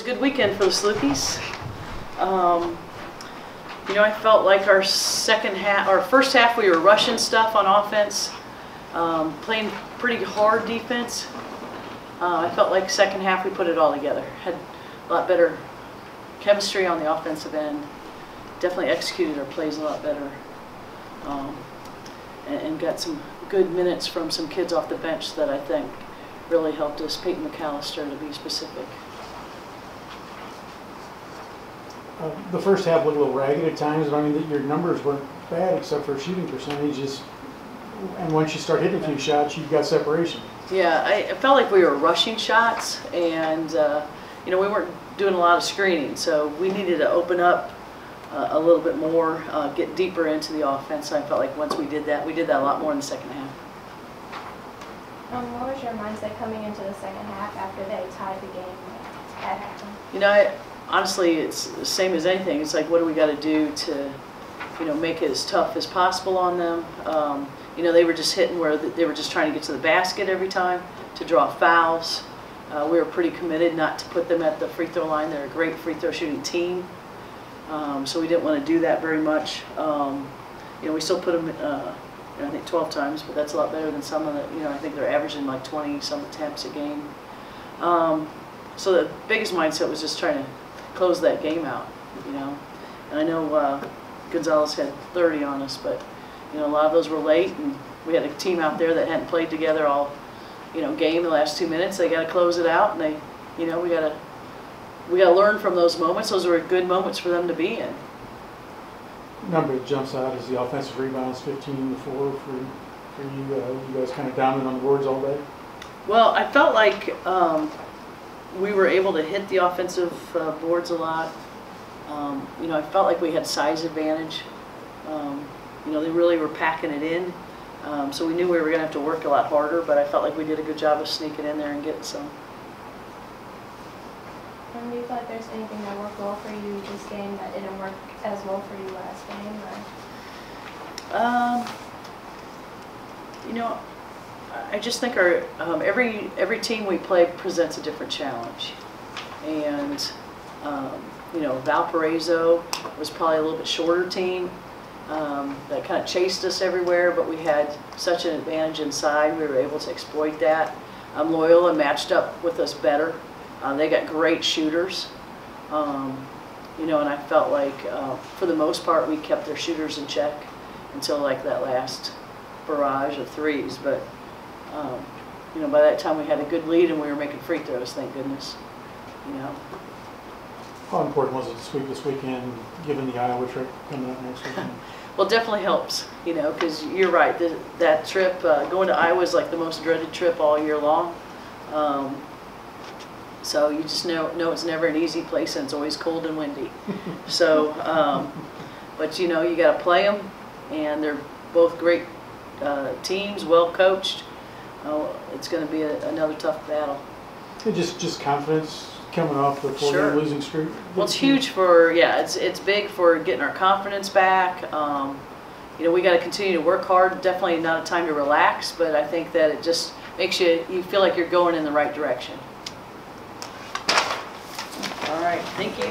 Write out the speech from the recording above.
good weekend for the Salukis. You know, I felt like our first half we were rushing stuff on offense, playing pretty hard defense. I felt like second half we put it all together. Had a lot better chemistry on the offensive end. Definitely executed our plays a lot better, and got some good minutes from some kids off the bench that I think really helped us. Peyton McAllister, to be specific. The first half looked a little ragged at times, but I mean your numbers weren't bad except for shooting percentages. And once you start hitting a few shots, you've got separation. Yeah, I felt like we were rushing shots, and you know, we weren't doing a lot of screening, so we needed to open up a little bit more, get deeper into the offense. I felt like once we did that a lot more in the second half. What was your mindset coming into the second half after they tied the game at halftime? You know, honestly, it's the same as anything. It's like, what do we got to do to, you know, make it as tough as possible on them? You know, they were just hitting where they were just trying to get to the basket every time, to draw fouls. We were pretty committed not to put them at the free throw line. They're a great free throw shooting team. So we didn't want to do that very much. You know, we still put them, you know, I think 12 times, but that's a lot better than some of the, you know, I think they're averaging like 20-some attempts a game. So the biggest mindset was just trying to close that game out, you know. And I know Gonzalez had 30 on us, but, you know, a lot of those were late, and we had a team out there that hadn't played together all, you know, game the last 2 minutes. They got to close it out, and they, you know, we got to learn from those moments. Those were good moments for them to be in. Number that jumps out is the offensive rebounds, 15-4 for you. You guys kind of dominant on the boards all day. Well, I felt like we were able to hit the offensive boards a lot. You know, I felt like we had size advantage. You know, they really were packing it in. So we knew we were going to have to work a lot harder, but I felt like we did a good job of sneaking in there and getting some. Do you feel like there's anything that worked well for you this game that didn't work as well for you last game? Or? You know, I just think our every team we play presents a different challenge, and you know, Valparaiso was probably a little bit shorter team that kind of chased us everywhere, but we had such an advantage inside. We were able to exploit that. Loyola matched up with us better. They got great shooters, you know, and I felt like for the most part we kept their shooters in check until like that last barrage of threes. But you know, by that time we had a good lead and we were making free throws, thank goodness. You know. How important was it to sweep this weekend, given the Iowa trip coming up next weekend? Well, it definitely helps, you know, because you're right. That trip, going to Iowa is like the most dreaded trip all year long. So you just know it's never an easy place, and it's always cold and windy. So, but you know, you got to play them, and they're both great teams, well coached. It's going to be another tough battle. And just confidence coming off the 4-game Sure. losing streak. Well, it's huge for, yeah, it's big for getting our confidence back. You know, we got to continue to work hard. Definitely not a time to relax, but I think that it just makes you feel like you're going in the right direction. All right, thank you.